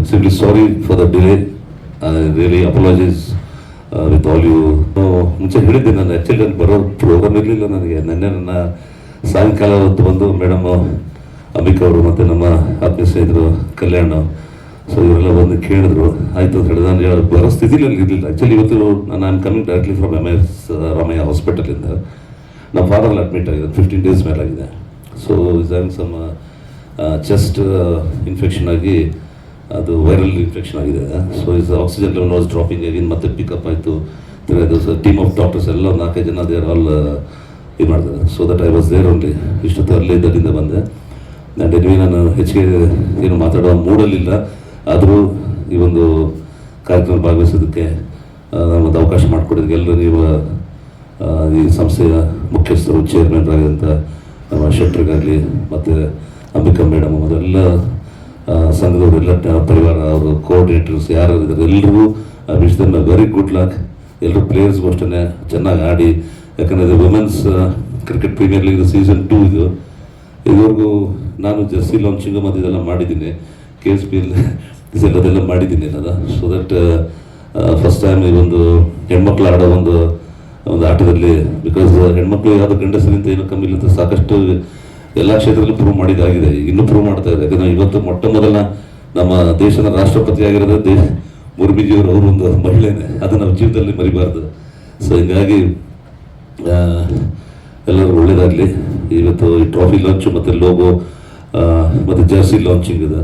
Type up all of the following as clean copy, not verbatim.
extremely sorry for the delay. I really apologize with all you. ಮುಂಚೆ ಹೇಳಿದ್ದೆ ನಾನು actually ನಾನು ಬರೋ ಪ್ರೋಗ್ರಾಮ್ ಇರಲಿಲ್ಲ ನನಗೆ. ನೆನ್ನೆ ನನ್ನ ಸಾಯಂಕಾಲ ಹೊತ್ತು ಬಂದು ಮೇಡಮ್ ಅಂಬಿಕಾ ಅವರು ಮತ್ತು ನಮ್ಮ ಆತ್ಮೀಯ ಸ್ನೇಹಿತರು ಕಲ್ಯಾಣ, ಸೊ ಇವರೆಲ್ಲ ಬಂದು ಕೇಳಿದ್ರು. ಆಯಿತು ಅಂತ ಹೇಳಿದ್ರೆ ನಾನು ಬರೋ ಸ್ಥಿತಿಯಲ್ಲಿ ಇರಲಿಲ್ಲ. ಆ್ಯಕ್ಚುಲಿ ಇವತ್ತು ನಾನು I am coming directly from MS Ramaiah ಹಾಸ್ಪಿಟಲಿಂದ. ನಮ್ಮ ಫಾದರ್ ಅಡ್ಮಿಟ್ ಆಗಿದೆ, 15 days ಮೇಲಾಗಿದೆ. So is um some chest infection ಆಗಿ ಅದು ವೈರಲ್ ಇನ್ಫೆಕ್ಷನ್ ಆಗಿದೆ. So is oxygen level was dropping ಆಗಿ ಮತ್ತೆ ಪಿಕಪ್ ಆಯಿತು. ಟೀಮ್ ಆಫ್ ಡಾಕ್ಟರ್ಸ್ ಎಲ್ಲ 4 ಜನ ದೇ ಆರ್ ಆಲ್ ಇದು ಮಾಡಿದ್ದಾರೆ. So that I was there only. ಇಷ್ಟೊತ್ತು ಅಲ್ಲೇ ಇದ್ದಲ್ಲಿಂದ ಬಂದೆ. ಆ್ಯಂಡ್ ಎನಿವೆ ನಾನು ಹೆಚ್ಚಿಗೆ ಏನು ಮಾತಾಡೋ ಮೂಡಲ್ಲಿಲ್ಲ. ಆದರೂ ಈ ಒಂದು ಕಾರ್ಯಕ್ರಮ ಭಾಗವಹಿಸೋದಕ್ಕೆ ಒಂದು ಅವಕಾಶ ಮಾಡಿಕೊಡೋದಕ್ಕೆ ಎಲ್ಲರೂ ನೀವು ಈ ಸಂಸ್ಥೆಯ ಮುಖ್ಯಸ್ಥರು, ಚೇರ್ಮನ್ರಾಗಿದ್ದಂಥ ನಮ್ಮ ಶೆಟ್ರಿಗಾಗಲಿ ಮತ್ತು ಅಂಬಿಕಾ ಮೇಡಮ್ ಅದೆಲ್ಲ ಸಂಘದವರೆಲ್ಲ ಪರಿವಾರ ಅವರು ಕೋಆರ್ಡಿನೇಟರ್ಸ್ ಯಾರು ಇದ್ದಾರೆ ಎಲ್ಲರಿಗೂ wish them very good luck. ಎಲ್ಲರೂ ಪ್ಲೇಯರ್ಸ್ಗೂ ಅಷ್ಟೇ ಚೆನ್ನಾಗಿ ಆಡಿ. ಯಾಕಂದರೆ women's cricket premier league season 2 ಇದು. ಇದುವರೆಗೂ ನಾನು ಜರ್ಸಿ ಲಾಂಚಿಂಗ್ ಮತ್ತು ಇದೆಲ್ಲ ಮಾಡಿದ್ದೀನಿ, KSPL ಇದೆಲ್ಲ ಮಾಡಿದ್ದೀನಿ ನಾನು. ಸೊ ದಟ್ ಫಸ್ಟ್ ಟೈಮ್ ಈ ಒಂದು ಹೆಣ್ಮಕ್ಳು ಆಡೋ ಒಂದು ಆಟದಲ್ಲಿ, ಬಿಕಾಸ್ ಹೆಣ್ಮಕ್ಳು ಯಾವುದೋ ಗಂಡಸರಿಂದ ಏನೂ ಕಮ್ಮಿ ಇಲ್ಲ ಅಂತ ಸಾಕಷ್ಟು ಎಲ್ಲ ಕ್ಷೇತ್ರದಲ್ಲೂ ಪ್ರೂವ್ ಮಾಡಿದಾಗಿದೆ, ಇನ್ನೂ ಪ್ರೂವ್ ಮಾಡ್ತಾ ಇದೆ. ಯಾಕಂದರೆ ಇವತ್ತು ಮೊಟ್ಟ ಮೊದಲ ನಮ್ಮ ದೇಶದ ರಾಷ್ಟ್ರಪತಿ ಆಗಿರೋದು ಮುರ್ಮುಜಿಯವರು, ಅವರು ಒಂದು ಮಹಿಳೆನೇ. ಅದು ನಮ್ಮ ಜೀವನದಲ್ಲಿ ಮರಿಬಾರ್ದು. ಸೊ ಹೀಗಾಗಿ ಎಲ್ಲರೂ ಒಳ್ಳೆಯದಾಗಲಿ. ಇವತ್ತು ಈ ಟ್ರಾಫಿ ಲಾಂಚು ಮತ್ತು ಲೋಗೋ ಮತ್ತು ಜರ್ಸಿ ಲಾಂಚಿಂಗ್ ಇದೆ.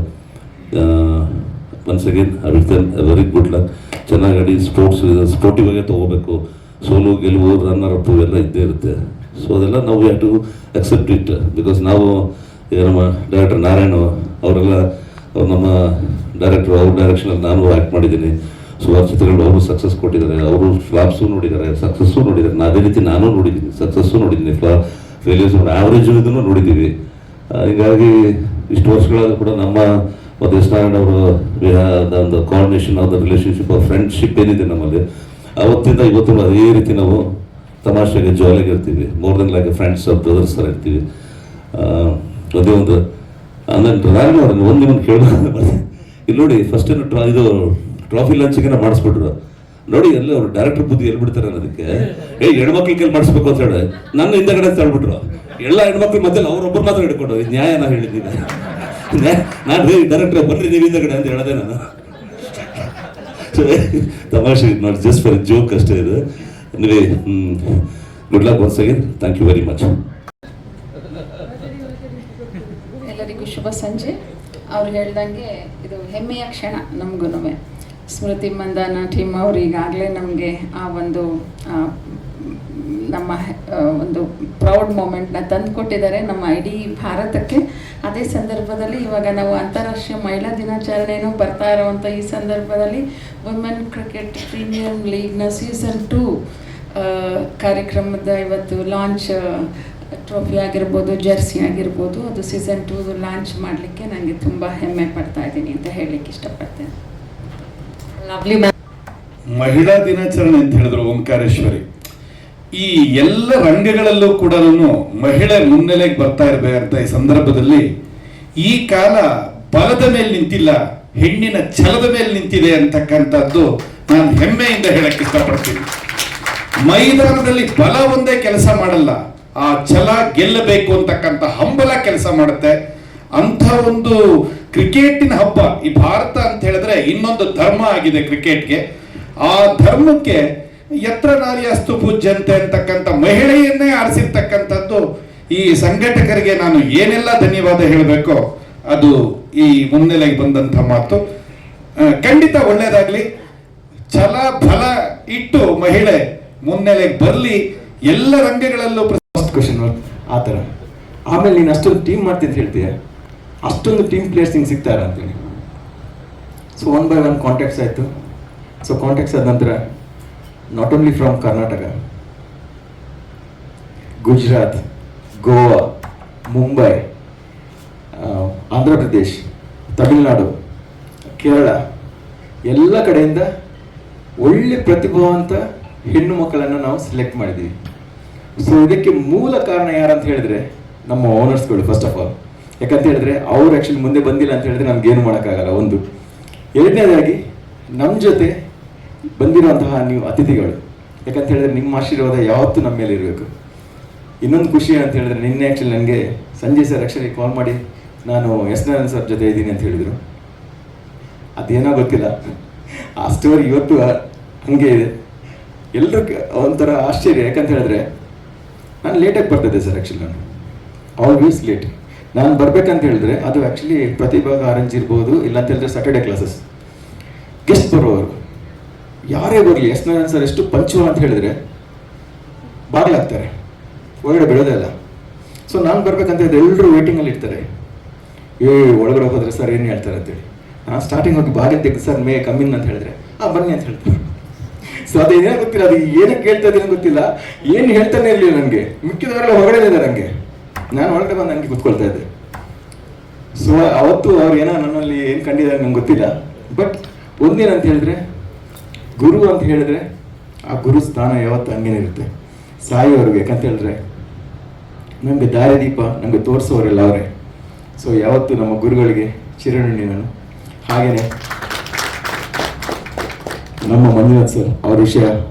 Once again I wish them very good luck. ಚೆನ್ನಾಗಿ ಆಡಿ ಸ್ಪೋರ್ಟಿವ್ ಆಗಿ ತೊಗೋಬೇಕು. ಸೋಲು ಗೆಲುವು ರನ್ನರ್ ಅಪ್ ಎಲ್ಲ ಇದ್ದೇ ಇರುತ್ತೆ. ಸೊ ಅದೆಲ್ಲ ನಾವು have to accept it. Because ನಾವು ಈಗ ನಮ್ಮ ಡೈರೆಕ್ಟರ್ ನಾರಾಯಣ್ ಅವರೆಲ್ಲ ಅವ್ರು ನಮ್ಮ ಡೈರೆಕ್ಟ್ರು, ಅವ್ರ ಡೈರೆಕ್ಷನಲ್ಲಿ ನಾನು ಆ್ಯಕ್ಟ್ ಮಾಡಿದ್ದೀನಿ. ಸುಮಾರು ಚಿತ್ರಗಳು ಅವರು ಸಕ್ಸಸ್ ಕೊಟ್ಟಿದ್ದಾರೆ. ಅವರು ಫ್ಲಾಪ್ಸು ನೋಡಿದ್ದಾರೆ, ಸಕ್ಸಸ್ಸು ನೋಡಿದ್ದಾರೆ. ಅದೇ ರೀತಿ ನಾನು ನೋಡಿದ್ದೀನಿ, ಸಕ್ಸಸ್ಸು ನೋಡಿದ್ದೀನಿ, ಫೇಲ್ಯೂರ್ಸ್ ನೋಡಿ, ಆವ್ರೇಜ್ ಇದನ್ನು ನೋಡಿದ್ದೀವಿ. ಹೀಗಾಗಿ ಇಷ್ಟು ವರ್ಷಗಳಾದರೂ ಕೂಡ ನಮ್ಮ ಮತ್ತು ಎಸ್ ನಾರಾಯಣ್ ಅವರು ಒಂದು coordination of the relationship of friendship ಏನಿದೆ ನಮ್ಮಲ್ಲಿ, ಅವತ್ತಿಂದ ಇವತ್ತು ಅದೇ ರೀತಿ ನಾವು ತಮಾಷೆಗೆ ಜಾಲಿಯಾಗಿ ಇರ್ತೀವಿ. More than like friends brothers ಥರ ಇರ್ತೀವಿ. ಅದೇ ಒಂದು ಆಮೇಲೆ ನಾರಾಯಣ ಅವ್ರನ್ನ ಒಂದು ನಿಮ್ಮನ್ನು ಕೇಳೋದು ಇಲ್ಲಿ ನೋಡಿ, ಫಸ್ಟ್ ಇದು ಟ್ರಾಫಿ ಲಾಂಚಿಗೆ ಮಾಡಿಸ್ಬಿಟ್ರು ನೋಡಿ. ಎಲ್ಲ ಅವ್ರು ಡೈರೆಕ್ಟರ್ ಬುದ್ಧಿ ಎಲ್ಲಿ ಬಿಡ್ತಾರೆ ಅನ್ನೋದಕ್ಕೆ, ಹೆಣ್ಮಕ್ಳ ಕೈಲಿ ಮಾಡಿಸ್ಬೇಕು ಅಂತ ಹೇಳಿ ನನ್ನ ಹಿಂದಗಡೆ ತಳ್ಬಿಟ್ರು. ಎಲ್ಲ ಹೆಣ್ಮಕ್ಳು ಮಧ್ಯೆ ಅವ್ರೊಬ್ಬರು ಮಾತ್ರ ಹಿಡ್ಕೊಂಡು ನ್ಯಾಯ ನಾ ಹೇಳಿದ್ದೀನಿ. ನಾನು ಡೈರೆಕ್ಟರ್ ಬರ್ರಿ ನೀವು ಹಿಂದಗಡೆ ಅಂತ ಹೇಳದೆ ನಾನು. ತಮಾಷೆ, ನಾಟ್ ಜಸ್ಟ್ ಫಾರ್ ಜೋಕ್ ಅಷ್ಟೇ ಇದು. ನಿಮಗೆ good luck once again. Thank you very much. ಎಲ್ಲರಿಗೂ ಶುಭ ಸಂಜೆ. ಅವ್ರು ಹೇಳ್ದಂಗೆ ಇದು ಹೆಮ್ಮೆಯ ಕ್ಷಣ ನಮಗೂ. ಸ್ಮೃತಿ ಮಂದಾನ ಟೀಮ್ ಅವರು ಈಗಾಗಲೇ ನಮಗೆ ಆ ಒಂದು ನಮ್ಮ ಒಂದು ಪ್ರೌಡ್ ಮೂಮೆಂಟ್ನ ತಂದು ಕೊಟ್ಟಿದ್ದಾರೆ ನಮ್ಮ ಇಡೀ ಭಾರತಕ್ಕೆ. ಅದೇ ಸಂದರ್ಭದಲ್ಲಿ ಇವಾಗ ನಾವು ಅಂತಾರಾಷ್ಟ್ರೀಯ ಮಹಿಳಾ ದಿನಾಚರಣೆಯೂ ಬರ್ತಾ ಇರೋವಂಥ ಈ ಸಂದರ್ಭದಲ್ಲಿ ವುಮೆನ್ ಕ್ರಿಕೆಟ್ ಪ್ರೀಮಿಯರ್ ಲೀಗ್ನ ಸೀಸನ್ 2 ಕಾರ್ಯಕ್ರಮದ ಇವತ್ತು ಲಾಂಚ್, ಟ್ರೋಫಿ ಆಗಿರ್ಬೋದು, ಜರ್ಸಿ ಆಗಿರ್ಬೋದು, ಅದು ಸೀಸನ್ 2 ಲಾಂಚ್ ಮಾಡಲಿಕ್ಕೆ ನನಗೆ ತುಂಬ ಹೆಮ್ಮೆ ಪಡ್ತಾ ಇದ್ದೀನಿ ಅಂತ ಹೇಳಲಿಕ್ಕೆ ಇಷ್ಟಪಡ್ತೇನೆ. ಲವ್ಲಿ ಮಹಿಳಾ ದಿನಾಚರಣೆ ಅಂತ ಹೇಳಿದ್ರು ಓಂಕಾರೇಶ್ವರಿ. ಈ ಎಲ್ಲ ರಂಗಗಳಲ್ಲೂ ಕೂಡ ಮಹಿಳೆ ಮುನ್ನೆಲೆಗೆ ಬರ್ತಾ ಇರಬೇಕಂತ ಈ ಸಂದರ್ಭದಲ್ಲಿ ಈ ಕಾಲ ಬಲದ ಮೇಲೆ ನಿಂತಿಲ್ಲ, ಹೆಣ್ಣಿನ ಛಲದ ಮೇಲೆ ನಿಂತಿದೆ ಅಂತಕ್ಕಂಥದ್ದು ನಾನು ಹೆಮ್ಮೆಯಿಂದ ಹೇಳಕ್ಕೆ ಇಷ್ಟಪಡ್ತೀನಿ. ಮೈದಾನದಲ್ಲಿ ಬಲ ಒಂದೇ ಕೆಲಸ ಮಾಡಲ್ಲ, ಆ ಛಲ ಗೆಲ್ಲಬೇಕು ಅಂತಕ್ಕಂಥ ಹಂಬಲ ಕೆಲಸ ಮಾಡುತ್ತೆ. ಅಂಥ ಒಂದು ಕ್ರಿಕೆಟಿನ ಹಬ್ಬ ಈ ಭಾರತ ಅಂತ ಹೇಳಿದ್ರೆ ಇನ್ನೊಂದು ಧರ್ಮ ಆಗಿದೆ ಕ್ರಿಕೆಟ್ಗೆ. ಆ ಧರ್ಮಕ್ಕೆ ಯತ್ರ ನಾರ್ಯಸ್ತು ಪೂಜ್ಯಂತೆ ಅಂತಕ್ಕಂಥ ಮಹಿಳೆಯನ್ನೇ ಆರಿಸಿರ್ತಕ್ಕಂಥದ್ದು ಈ ಸಂಘಟಕರಿಗೆ ನಾನು ಏನೆಲ್ಲ ಧನ್ಯವಾದ ಹೇಳಬೇಕೋ ಅದು ಈ ಮುನ್ನೆಲೆಗೆ ಬಂದಂಥ ಮಾತು. ಖಂಡಿತ ಒಳ್ಳೇದಾಗ್ಲಿ. ಛಲ ಫಲ ಇಟ್ಟು ಮಹಿಳೆ ಮುನ್ನೆಲೆಗೆ ಬರಲಿ ಎಲ್ಲ ರಂಗಗಳಲ್ಲೂ. ಫಸ್ಟ್ ಕ್ವಶನ್ ಆ ಥರ. ಆಮೇಲೆ ನೀನು ಅಷ್ಟೊಂದು ಟೀಮ್ ಮಾಡ್ತಿದ್ದು ಹೇಳ್ತೀಯ, ಅಷ್ಟೊಂದು ಟೀಮ್ ಪ್ಲೇಯರ್ಸ್ ಹಿಂಗೆ ಸಿಗ್ತಾರ ಅಂತೇಳಿ. ಸೊ 1 by 1 ಕಾಂಟ್ಯಾಕ್ಟ್ಸ್ ಆಯಿತು. ಸೊ ಕಾಂಟ್ಯಾಕ್ಟ್ಸ್ ಆದ ನಂತರ not only from Karnataka, Gujarat, Goa, Mumbai, Andhra Pradesh, Tamil Nadu, Kerala ಎಲ್ಲ ಕಡೆಯಿಂದ ಒಳ್ಳೆ ಪ್ರತಿಭಾವಂತ ಹೆಣ್ಣು ಮಕ್ಕಳನ್ನು ನಾವು ಸೆಲೆಕ್ಟ್ ಮಾಡಿದ್ದೀವಿ. ಸೊ ಇದಕ್ಕೆ ಮೂಲ ಕಾರಣ ಯಾರಂತ ಹೇಳಿದ್ರೆ ನಮ್ಮ ಓನರ್ಸ್ಗಳು ಫಸ್ಟ್ ಆಫ್ ಆಲ್. ಯಾಕಂತ ಹೇಳಿದ್ರೆ ಅವ್ರು ಆ್ಯಕ್ಚುಲಿ ಮುಂದೆ ಬಂದಿಲ್ಲ ಅಂತ ಹೇಳಿದ್ರೆ ನಮ್ಗೇನು ಮಾಡೋಕ್ಕಾಗಲ್ಲ. ಒಂದು ಎರಡನೇದಾಗಿ ನಮ್ಮ ಜೊತೆ ಬಂದಿರುವಂತಹ ನೀವು ಅತಿಥಿಗಳು, ಯಾಕಂತ ಹೇಳಿದ್ರೆ ನಿಮ್ಮ ಆಶೀರ್ವಾದ ಯಾವತ್ತೂ ನಮ್ಮ ಮೇಲೆ ಇರಬೇಕು. ಇನ್ನೊಂದು ಖುಷಿ ಅಂತ ಹೇಳಿದ್ರೆ ನಿನ್ನೆ ಆ್ಯಕ್ಚುಲಿ ನನಗೆ ಸಂಜಯ್ ಸರ್ ಆ್ಯಕ್ಚುಲಿ ಕಾಲ್ ಮಾಡಿ ನಾನು ಎಸ್ ನಾರಾಯಣ್ ಸರ್ ಜೊತೆ ಇದ್ದೀನಿ ಅಂತ ಹೇಳಿದರು. ಅದೇನೋ ಗೊತ್ತಿಲ್ಲ, ಆ ಸ್ಟೋರಿ ಇವತ್ತು ಹಂಗೆ ಇದೆ. ಎಲ್ಲರೂ ಒಂಥರ ಆಶ್ಚರ್ಯ, ಯಾಕಂತ ಹೇಳಿದ್ರೆ ನಾನು ಲೇಟಾಗಿ ಬರ್ತಿದ್ದೆ ಸರ್. ಆ್ಯಕ್ಚುಲಿ ನಾನು ಆಲ್ವೇಸ್ ಲೇಟ್. ನಾನು ಬರ್ಬೇಕಂತ ಹೇಳಿದ್ರೆ ಅದು ಆ್ಯಕ್ಚುಲಿ ಪ್ರತಿಭಾ ಕಾರಂಜಿ ಇರ್ಬೋದು, ಇಲ್ಲ ಅಂತ ಹೇಳಿದ್ರೆ ಸ್ಯಾಟರ್ಡೆ ಕ್ಲಾಸಸ್ ಗೆಸ್ಟ್ ಬರೋರು ಯಾರೇ ಬರಲಿ, ಎಸ್ ನಾರಾಯಣ್ ಸರ್ ಎಷ್ಟು ಪಂಚುವ ಅಂತ ಹೇಳಿದ್ರೆ ಬಾಗ್ಲಾಗ್ತಾರೆ, ಒಳಗಡೆ ಬಿಡೋದೇ ಇಲ್ಲ. ಸೊ ನಾನು ಬರ್ಬೇಕಂತ ಹೇಳಿದ್ರೆ ಎಲ್ಲರೂ ವೇಟಿಂಗಲ್ಲಿ ಇರ್ತಾರೆ. ಒಳಗಡೆ ಹೋದ್ರೆ ಸರ್ ಏನು ಹೇಳ್ತಾರೆ ಅಂತೇಳಿ ನಾನು ಸ್ಟಾರ್ಟಿಂಗ್ ಹೋಗಿ ಬಾಗಿಲು ತೆಗೆದು ಸರ್ ಮೇ ಕಮ್ಮಿನ್ ಅಂತ ಹೇಳಿದ್ರೆ ಬನ್ನಿ ಅಂತ ಹೇಳ್ತಾರೆ. ಸೊ ಅದೇನೋ ಗೊತ್ತಿಲ್ಲ, ಅದು ಏನಕ್ಕೆ ಹೇಳ್ತಾ ಇದ್ದೀನಿ ಗೊತ್ತಿಲ್ಲ, ಏನು ಹೇಳ್ತಾನೆ ಇರಲಿಲ್ಲ ನನಗೆ. ಮಿಕ್ಕಿದವರೆಲ್ಲ ಹೊರಗಡೆ ಇದೆ ನನಗೆ, ನಾನು ಒಳಗಡೆ ಬಂದು ನನಗೆ ಕೂತ್ಕೊಳ್ತಾ ಇದ್ದೆ. ಸೊ ಅವತ್ತು ಅವ್ರು ಏನೋ ನನ್ನಲ್ಲಿ ಏನು ಕಂಡಿದ್ದಾರೆ ನಂಗೆ ಗೊತ್ತಿಲ್ಲ. ಬಟ್ ಒಂದೇನಂತ ಹೇಳಿದ್ರೆ ಗುರು ಅಂತ ಹೇಳಿದ್ರೆ ಆ ಗುರು ಸ್ಥಾನ ಯಾವತ್ತು ಹಂಗೇನಿರುತ್ತೆ ಸಾಯೋವರೆಗೂ. ಯಾಕಂತ ಹೇಳಿದ್ರೆ ನಮಗೆ ದಾರಿದೀಪ ನಮಗೆ ತೋರಿಸೋರೆಲ್ಲ ಅವರೇ. ಸೊ ಯಾವತ್ತು ನಮ್ಮ ಗುರುಗಳಿಗೆ ಚಿರಋಣಿ ನಾನು. ಹಾಗೆಯೇ ನಮ್ಮ ಮಂಜುನಾಥ್ ಸರ್ ಅವ್ರ ವಿಷಯ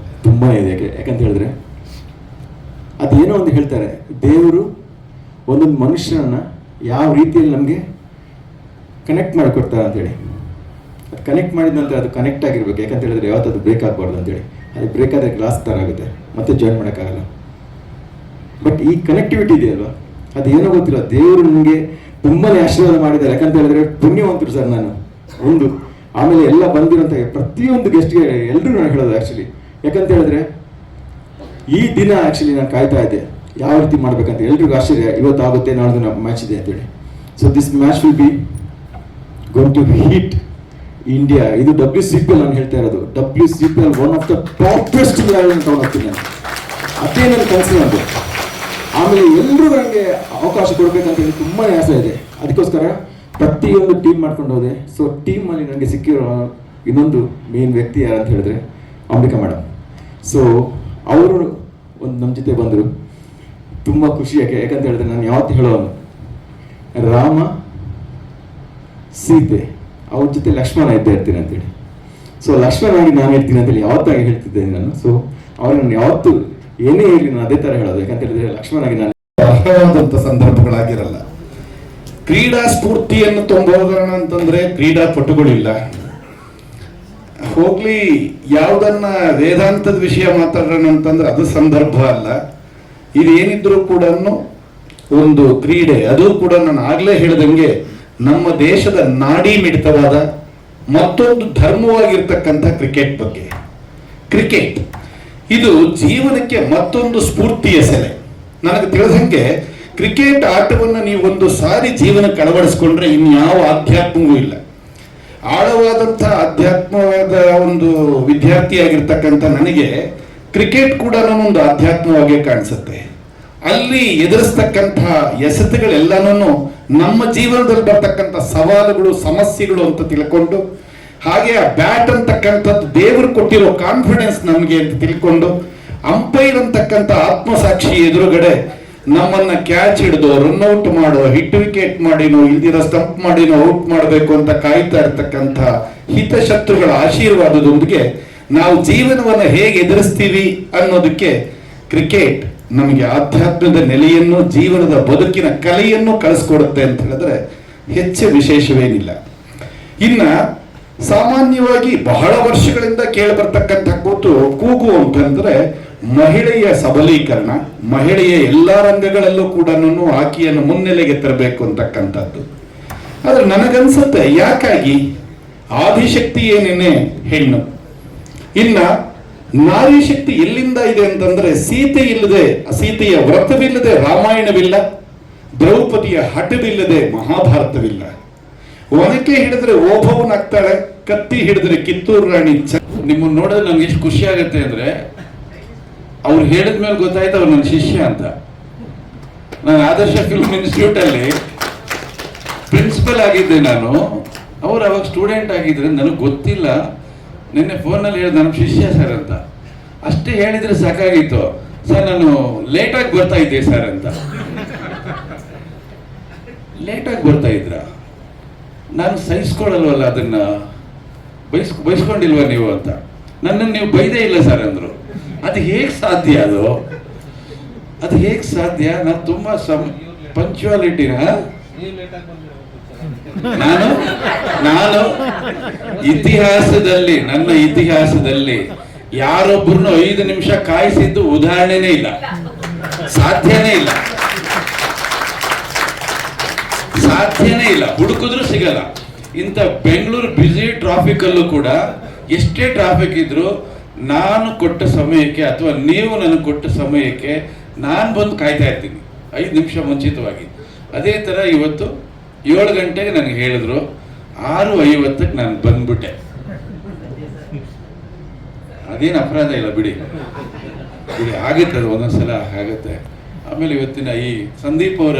ತುಂಬ ಇದೆ. ಯಾಕಂತ ಹೇಳಿದ್ರೆ ಅದೇನೋ ಒಂದು ಹೇಳ್ತಾರೆ, ದೇವರು ಒಂದೊಂದು ಮನುಷ್ಯನನ್ನು ಯಾವ ರೀತಿಯಲ್ಲಿ ನಮಗೆ ಕನೆಕ್ಟ್ ಮಾಡಿಕೊಡ್ತಾರೆ ಅಂತೇಳಿ. ಅದು ಕನೆಕ್ಟ್ ಮಾಡಿದ ನಂತರ ಅದು ಕನೆಕ್ಟ್ ಆಗಿರ್ಬೇಕು. ಯಾಕಂತ ಹೇಳಿದ್ರೆ ಯಾವತ್ತು ಅದು ಬ್ರೇಕ್ ಆಗಬಾರ್ದು ಅಂತೇಳಿ. ಅದು ಬ್ರೇಕ್ ಆದರೆ ಗ್ಲಾಸ್ ಥರ ಆಗುತ್ತೆ, ಮತ್ತೆ ಜಾಯಿನ್ ಮಾಡೋಕ್ಕಾಗಲ್ಲ. ಬಟ್ ಈ ಕನೆಕ್ಟಿವಿಟಿ ಇದೆಯಲ್ವಾ, ಅದು ಏನೋ ಗೊತ್ತಿಲ್ಲ, ದೇವರು ನನಗೆ ತುಂಬಾ ಆಶೀರ್ವಾದ ಮಾಡಿದ್ದಾರೆ. ಯಾಕಂತ ಹೇಳಿದ್ರೆ ಪುಣ್ಯವಂತರು ಸರ್ ನಾನು ಒಂದು. ಆಮೇಲೆ ಎಲ್ಲ ಬಂದಿರೋಂಥ ಪ್ರತಿಯೊಂದು ಗೆಸ್ಟ್ಗೆ ಎಲ್ಲರೂ ನಾನು ಹೇಳೋದು ಆ್ಯಕ್ಚುಲಿ. ಯಾಕಂತ ಹೇಳಿದ್ರೆ ಈ ದಿನ ಆ್ಯಕ್ಚುಲಿ ನಾನು ಕಾಯ್ತಾ ಇದ್ದೆ ಯಾವ ರೀತಿ ಮಾಡ್ಬೇಕಂತ. ಎಲ್ರಿಗೂ ಆಶ್ಚರ್ಯ, ಇವತ್ತು ಆಗುತ್ತೆ ನಾಳೆ ಮ್ಯಾಚ್ ಇದೆ ಅಂತೇಳಿ. So this match will be going to heat India. ಇದು WCPL ನಾನು ಹೇಳ್ತಾ ಇರೋದು. WCPL one of the topest ತಗೊಂಡೋಗ್ತೀನಿ ನಾನು. ಅದೇ ನನ್ನ ಕನಸು ಅದು. ಆಮೇಲೆ ಎಲ್ಲರೂ ನನಗೆ ಅವಕಾಶ ಕೊಡಬೇಕಂತ ಹೇಳಿ ತುಂಬಾ ಆಸೆ ಇದೆ. ಅದಕ್ಕೋಸ್ಕರ ಪ್ರತಿಯೊಂದು ಟೀಮ್ ಮಾಡ್ಕೊಂಡು ಹೋದೆ. ಸೊ ಟೀಮಲ್ಲಿ ನನಗೆ ಸಿಕ್ಕಿರೋ ಇನ್ನೊಂದು ಮೇನ್ ವ್ಯಕ್ತಿ ಯಾರು ಅಂತ ಹೇಳಿದ್ರೆ ಅಂಬಿಕಾ ಮೇಡಮ್. ಸೊ ಅವರು ಒಂದು ನಮ್ಮ ಜೊತೆ ಬಂದರು, ತುಂಬ ಖುಷಿ. ಯಾಕಂತ ಹೇಳಿದ್ರೆ ನಾನು ಯಾವತ್ತು ಹೇಳೋನು ರಾಮ ಸೀತೆ ಅವ್ರ ಜೊತೆ ಲಕ್ಷ್ಮಣ ಇದ್ದೇ ಇರ್ತೀನಿ ಅಂತೇಳಿ. ಸೊ ಲಕ್ಷ್ಮಣನಾಗಿ ನಾನು ಹೇಳ್ತೀನಿ ಅಂತೇಳಿ ಯಾವತ್ತಾಗಿ ಹೇಳ್ತಿದ್ದೇನೆ ನಾನು. ಸೊ ಅವ್ರನ್ನ ಯಾವತ್ತು ಏನೇ ಇರಲಿ ನಾನು ಅದೇ ಥರ ಹೇಳೋದು. ಯಾಕಂತ ಹೇಳಿದ್ರೆ ಲಕ್ಷ್ಮಣನಾಗಿ ನಾನು ಅರ್ಹವಾದಂಥ ಸಂದರ್ಭಗಳಾಗಿರಲ್ಲ. ಕ್ರೀಡಾ ಸ್ಫೂರ್ತಿಯನ್ನು ತುಂಬೋದಣ ಅಂತಂದ್ರೆ ಕ್ರೀಡಾಪಟುಗಳಿಲ್ಲ. ಹೋಗ್ಲಿ ಯಾವುದನ್ನ ವೇದಾಂತದ ವಿಷಯ ಮಾತಾಡೋಣ ಅಂತಂದ್ರೆ ಅದು ಸಂದರ್ಭ ಅಲ್ಲ. ಇದೇನಿದ್ರು ಕೂಡ ಒಂದು ಕ್ರೀಡೆ, ಅದು ಕೂಡ ನಾನು ಆಗ್ಲೇ ಹೇಳಿದಂಗೆ ನಮ್ಮ ದೇಶದ ನಾಡಿ ಮಿಡಿತವಾದ ಮತ್ತೊಂದು ಧರ್ಮವಾಗಿರ್ತಕ್ಕಂಥ ಕ್ರಿಕೆಟ್ ಬಗ್ಗೆ. ಕ್ರಿಕೆಟ್ ಇದು ಜೀವನಕ್ಕೆ ಮತ್ತೊಂದು ಸ್ಫೂರ್ತಿಯ ಸೆಲೆ. ನನಗೆ ತಿಳಿದಂಗೆ ಕ್ರಿಕೆಟ್ ಆಟವನ್ನು ನೀವು ಒಂದು ಸಾರಿ ಜೀವನಕ್ಕೆ ಅಳವಡಿಸ್ಕೊಂಡ್ರೆ ಇನ್ಯಾವ ಆಧ್ಯಾತ್ಮವೂ ಇಲ್ಲ. ಆಳವಾದಂಥ ಆಧ್ಯಾತ್ಮವಾದ ಒಂದು ವಿದ್ಯಾರ್ಥಿಯಾಗಿರ್ತಕ್ಕಂಥ ನನಗೆ ಕ್ರಿಕೆಟ್ ಕೂಡ ಒಂದು ಆಧ್ಯಾತ್ಮವಾಗಿ ಕಾಣಿಸುತ್ತೆ. ಅಲ್ಲಿ ಎದುರಿಸ್ತಕ್ಕಂಥ ಎಸೆತಗಳೆಲ್ಲನೂ ನಮ್ಮ ಜೀವನದಲ್ಲಿ ಬರ್ತಕ್ಕಂಥ ಸವಾಲುಗಳು, ಸಮಸ್ಯೆಗಳು ಅಂತ ತಿಳ್ಕೊಂಡು, ಹಾಗೆ ಆ ಬ್ಯಾಟ್ ಅಂತಕ್ಕಂಥದ್ದು ದೇವರು ಕೊಟ್ಟಿರೋ ಕಾನ್ಫಿಡೆನ್ಸ್ ನಮಗೆ ಅಂತ ತಿಳ್ಕೊಂಡು, ಅಂಪೈರ್ ಅಂತಕ್ಕಂಥ ಆತ್ಮಸಾಕ್ಷಿ ಎದುರುಗಡೆ ನಮ್ಮನ್ನ ಕ್ಯಾಚ್ ಹಿಡಿದು ರನ್ಔಟ್ ಮಾಡೋ, ಹಿಟ್ ವಿಕೆಟ್ ಮಾಡಿನೋ ಇಲ್ದಿರೋ ಸ್ಟಂಪ್ ಮಾಡಿನೋ ಔಟ್ ಮಾಡಬೇಕು ಅಂತ ಕಾಯ್ತಾ ಇರ್ತಕ್ಕಂಥ ಹಿತಶತ್ರುಗಳ ಆಶೀರ್ವಾದದೊಂದಿಗೆ ನಾವು ಜೀವನವನ್ನು ಹೇಗೆ ಎದುರಿಸ್ತೀವಿ ಅನ್ನೋದಕ್ಕೆ ಕ್ರಿಕೆಟ್ ನಮಗೆ ಆಧ್ಯಾತ್ಮದ ನೆಲೆಯನ್ನು, ಜೀವನದ ಬದುಕಿನ ಕಲೆಯನ್ನು ಕಳಿಸ್ಕೊಡುತ್ತೆ ಅಂತ ಹೇಳಿದ್ರೆ ಹೆಚ್ಚು ವಿಶೇಷವೇನಿಲ್ಲ. ಇನ್ನ ಸಾಮಾನ್ಯವಾಗಿ ಬಹಳ ವರ್ಷಗಳಿಂದ ಕೇಳಿಬರ್ತಕ್ಕಂಥ ಕೂಗು ಅಂತಂದ್ರೆ ಮಹಿಳೆಯ ಸಬಲೀಕರಣ, ಮಹಿಳೆಯ ಎಲ್ಲಾ ರಂಗಗಳಲ್ಲೂ ಕೂಡ ಆಕೆಯನ್ನು ಮುನ್ನೆಲೆಗೆ ತರಬೇಕು ಅಂತಕ್ಕಂಥದ್ದು. ಆದ್ರೆ ನನಗನ್ಸುತ್ತೆ ಯಾಕಾಗಿ ಆದಿಶಕ್ತಿ ಏನೇನೆ ಹೆಣ್ಣು, ಇನ್ನ ನಾರಿ ಶಕ್ತಿ ಎಲ್ಲಿಂದ ಇದೆ ಅಂತಂದ್ರೆ ಸೀತೆ ಇಲ್ಲದೆ, ಸೀತೆಯ ವ್ರತವಿಲ್ಲದೆ ರಾಮಾಯಣವಿಲ್ಲ, ದ್ರೌಪದಿಯ ಹಠವಿಲ್ಲದೆ ಮಹಾಭಾರತವಿಲ್ಲ. ಒನಕೆ ಹಿಡಿದ್ರೆ ಓಭವನಾಗ್ತಾಳೆ, ಕತ್ತಿ ಹಿಡಿದ್ರೆ ಕಿತ್ತೂರು ರಾಣಿ. ನಿಮ್ಮನ್ನು ನೋಡಿದ್ರೆ ನನ್ಗೆ ಎಷ್ಟು ಖುಷಿ ಆಗುತ್ತೆ ಅಂದ್ರೆ, ಅವ್ರು ಹೇಳಿದ್ಮೇಲೆ ಗೊತ್ತಾಯ್ತು ಅವ್ರು ನನ್ನ ಶಿಷ್ಯ ಅಂತ. ನಾನು ಆದರ್ಶ ಫಿಲ್ಮ್ ಇನ್ಸ್ಟಿಟ್ಯೂಟ್ ಅಲ್ಲಿ ಪ್ರಿನ್ಸಿಪಲ್ ಆಗಿದ್ದೆ ನಾನು, ಅವ್ರು ಅವಾಗ ಸ್ಟೂಡೆಂಟ್ ಆಗಿದ್ರೆ ನನಗೆ ಗೊತ್ತಿಲ್ಲ. ನಿನ್ನೆ ಫೋನಲ್ಲಿ ಹೇಳಿದ ನಮ್ಮ ಶಿಷ್ಯ ಸರ್ ಅಂತ, ಅಷ್ಟೇ ಹೇಳಿದ್ರೆ ಸಾಕಾಗಿತ್ತು. ಸರ್ ನಾನು ಲೇಟಾಗಿ ಬರ್ತಾ ಇದ್ದೆ ಸರ್ ಅಂತ. ಲೇಟಾಗಿ ಬರ್ತಾ ಇದ್ರ, ನಾನು ಸಹಿಸ್ಕೊಳ್ಳಲ್ವಲ್ಲ ಅದನ್ನ. ಬಯಸ್ಕೊಂಡಿಲ್ವಾ ನೀವು ಅಂತ. ನನ್ನನ್ನು ನೀವು ಬೈದೇ ಇಲ್ಲ ಸರ್ ಅಂದರು. ಅದು ಹೇಗೆ ಸಾಧ್ಯ? ಅದು ಹೇಗೆ ಸಾಧ್ಯ? ನಾನು ತುಂಬಾ ಪಂಕ್ಚುಯಾಲಿಟಿನ ನಾನು ಇತಿಹಾಸದಲ್ಲಿ, ನನ್ನ ಇತಿಹಾಸದಲ್ಲಿ ಯಾರೊಬ್ಬರನ್ನು 5 ನಿಮಿಷ ಕಾಯಿಸಿದ್ದು ಉದಾಹರಣೆನೇ ಇಲ್ಲ, ಸಾಧ್ಯನೇ ಇಲ್ಲ, ಸಾಧ್ಯನೇ ಇಲ್ಲ. ಹುಡುಕಿದ್ರು ಸಿಗಲ್ಲ. ಇಂಥ ಬೆಂಗಳೂರು ಬ್ಯುಸಿ ಟ್ರಾಫಿಕ್ ಅಲ್ಲೂ ಕೂಡ ಎಷ್ಟೇ ಟ್ರಾಫಿಕ್ ಇದ್ರು ನಾನು ಕೊಟ್ಟ ಸಮಯಕ್ಕೆ ಅಥವಾ ನೀವು ನನಗೆ ಕೊಟ್ಟ ಸಮಯಕ್ಕೆ ನಾನು ಬಂದು ಕಾಯ್ತಾ ಇರ್ತೀನಿ 5 ನಿಮಿಷ ಮುಂಚಿತವಾಗಿ. ಅದೇ ಥರ ಇವತ್ತು 7 ಗಂಟೆಗೆ ನನಗೆ ಹೇಳಿದ್ರು, 6:50ಕ್ಕೆ ನಾನು ಬಂದ್ಬಿಟ್ಟೆ. ಅದೇನು ಅಪರಾಧ ಇಲ್ಲ ಬಿಡಿ, ಆಗುತ್ತೆ, ಅದು ಒಂದೊಂದ್ಸಲ ಆಗುತ್ತೆ. ಆಮೇಲೆ ಇವತ್ತಿನ ಈ ಸಂದೀಪ್ ಅವರ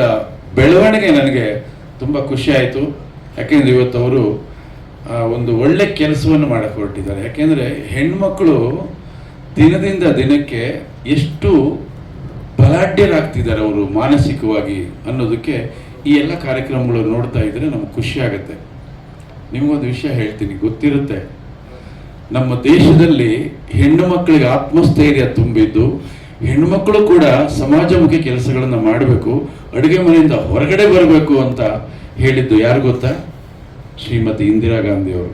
ಬೆಳವಣಿಗೆ ನನಗೆ ತುಂಬ ಖುಷಿ ಆಯಿತು. ಯಾಕೆಂದರೆ ಇವತ್ತು ಅವರು ಒಂದು ಒಳ್ಳೆ ಕೆಲಸವನ್ನು ಮಾಡಕ್ಕೆ ಹೊರಟಿದ್ದಾರೆ. ಯಾಕೆಂದರೆ ಹೆಣ್ಮಕ್ಳು ದಿನದಿಂದ ದಿನಕ್ಕೆ ಎಷ್ಟು ಬಲಾಢ್ಯರಾಗ್ತಿದ್ದಾರೆ ಅವರು ಮಾನಸಿಕವಾಗಿ ಅನ್ನೋದಕ್ಕೆ ಈ ಎಲ್ಲ ಕಾರ್ಯಕ್ರಮಗಳು ನೋಡ್ತಾ ಇದ್ರೆ ನಮ್ಗೆ ಖುಷಿ ಆಗುತ್ತೆ. ನಿಮಗೊಂದು ವಿಷಯ ಹೇಳ್ತೀನಿ, ಗೊತ್ತಿರುತ್ತೆ, ನಮ್ಮ ದೇಶದಲ್ಲಿ ಹೆಣ್ಣು ಮಕ್ಕಳಿಗೆ ಆತ್ಮಸ್ಥೈರ್ಯ ತುಂಬಿದ್ದು, ಹೆಣ್ಮಕ್ಳು ಕೂಡ ಸಮಾಜಮುಖಿ ಕೆಲಸಗಳನ್ನು ಮಾಡಬೇಕು, ಅಡುಗೆ ಮನೆಯಿಂದ ಹೊರಗಡೆ ಬರಬೇಕು ಅಂತ ಹೇಳಿದ್ದು ಯಾರು ಗೊತ್ತಾ? ಶ್ರೀಮತಿ ಇಂದಿರಾ ಗಾಂಧಿ ಅವರು.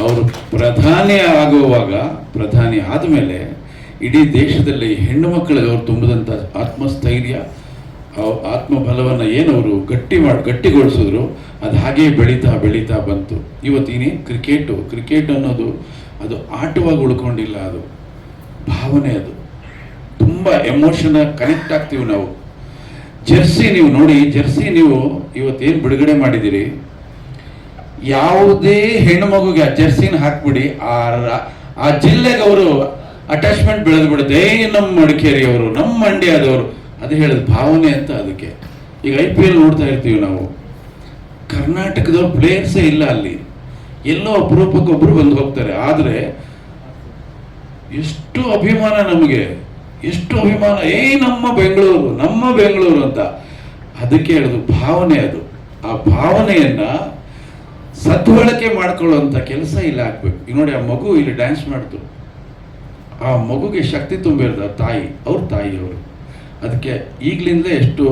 ಅವರು ಪ್ರಧಾನಿ ಆಗುವಾಗ, ಪ್ರಧಾನಿ ಆದಮೇಲೆ ಇಡೀ ದೇಶದಲ್ಲಿ ಹೆಣ್ಣು ಮಕ್ಕಳಿಗೆ ಅವರು ತುಂಬಿದಂಥ ಆತ್ಮಸ್ಥೈರ್ಯ, ಆತ್ಮಬಲವನ್ನು ಏನವರು ಗಟ್ಟಿಗೊಳಿಸಿದ್ರು, ಅದು ಹಾಗೇ ಬೆಳೀತಾ ಬೆಳೀತಾ ಬಂತು. ಇವತ್ತಿನೇನು ಕ್ರಿಕೆಟ್ ಅನ್ನೋದು ಅದು ಆಟವಾಗಿ ಉಳ್ಕೊಂಡಿಲ್ಲ, ಅದು ಭಾವನೆ, ಅದು ತುಂಬ ಎಮೋಷನಲ್ ಕನೆಕ್ಟ್ ಆಗ್ತೀವಿ ನಾವು. ಜರ್ಸಿ ನೀವು ನೋಡಿ, ಜರ್ಸಿ ನೀವು ಇವತ್ತೇನು ಬಿಡುಗಡೆ ಮಾಡಿದ್ದೀರಿ, ಯಾವುದೇ ಹೆಣ್ಣು ಮಗುಗೆ ಆ ಜರ್ಸಿನ ಹಾಕ್ಬಿಡಿ, ಆ ಜಿಲ್ಲೆಗೆ ಅವರು ಅಟ್ಯಾಚ್ಮೆಂಟ್ ಬೆಳೆದು ಬಿಡುತ್ತೆ. ನಮ್ಮ ಮಡಿಕೇರಿ ಅವರು, ನಮ್ಮ ಮಂಡ್ಯದವರು, ಅದು ಹೇಳಿದ ಭಾವನೆ ಅಂತ. ಅದಕ್ಕೆ ಈಗ IPL ನೋಡ್ತಾ ಇರ್ತೀವಿ ನಾವು, ಕರ್ನಾಟಕದವ್ರು ಪ್ಲೇಯರ್ಸೇ ಇಲ್ಲ ಅಲ್ಲಿ, ಎಲ್ಲೋ ಅಪರೂಪಕ್ಕೊಬ್ಬರು ಬಂದು ಹೋಗ್ತಾರೆ. ಆದರೆ ಎಷ್ಟು ಅಭಿಮಾನ ನಮಗೆ, ಎಷ್ಟು ಅಭಿಮಾನ, ನಮ್ಮ ಬೆಂಗಳೂರು ಅಂತ. ಅದಕ್ಕೆ ಹೇಳೋದು ಭಾವನೆ. ಅದು ಆ ಭಾವನೆಯನ್ನ ಸದ್ಬಳಕೆ ಮಾಡ್ಕೊಳ್ಳುವಂಥ ಕೆಲಸ ಇಲ್ಲಿ ಆಗ್ಬೇಕು. ಈಗ ನೋಡಿ, ಆ ಮಗು ಇಲ್ಲಿ ಡ್ಯಾನ್ಸ್ ಮಾಡ್ತು, ಆ ಮಗುಗೆ ಶಕ್ತಿ ತುಂಬಿರೋದು ಅವ್ರ ತಾಯಿಯವರು. ಅದಕ್ಕೆ ಈಗಲಿಂದಲೇ ಎಷ್ಟು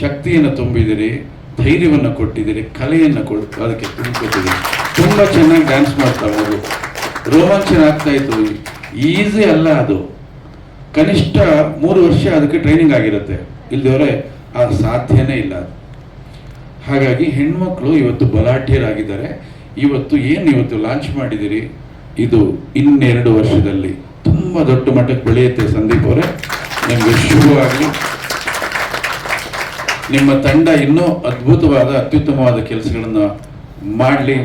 ಶಕ್ತಿಯನ್ನು ತುಂಬಿದಿರಿ, ಧೈರ್ಯವನ್ನು ಕೊಟ್ಟಿದ್ದೀರಿ, ಕಲೆಯನ್ನು ಅದಕ್ಕೆ ತುಂಬಿಕೊಟ್ಟಿದ್ದೀರಿ. ತುಂಬ ಚೆನ್ನಾಗಿ ಡ್ಯಾನ್ಸ್ ಮಾಡ್ತಾ ಮಗು, ರೋಮಾಂಚನ ಆಗ್ತಾ ಇತ್ತು. ಈಸಿ ಅಲ್ಲ ಅದು, ಕನಿಷ್ಠ 3 ವರ್ಷ ಅದಕ್ಕೆ ಟ್ರೈನಿಂಗ್ ಆಗಿರುತ್ತೆ, ಇಲ್ದವರೆ ಅದು ಸಾಧ್ಯನೇ ಇಲ್ಲ. ಹಾಗಾಗಿ ಹೆಣ್ಮಕ್ಳು ಇವತ್ತು ಬಲಾಢ್ಯರಾಗಿದ್ದಾರೆ. ಇವತ್ತು ಲಾಂಚ್ ಮಾಡಿದಿರಿ, ಇದು 2 ವರ್ಷದಲ್ಲಿ ತುಂಬ ದೊಡ್ಡ ಮಟ್ಟಕ್ಕೆ ಬೆಳೆಯುತ್ತೆ. ಸಂದೀಪ್ ಅವರೇ, ನಿಮಗೆ ಶುಭವಾಗಲಿ. ನಿಮ್ಮ ತಂಡ ಇನ್ನೂ ಅದ್ಭುತವಾದ, ಅತ್ಯುತ್ತಮವಾದ ಕೆಲಸಗಳನ್ನು ಮಾಡಲಿ.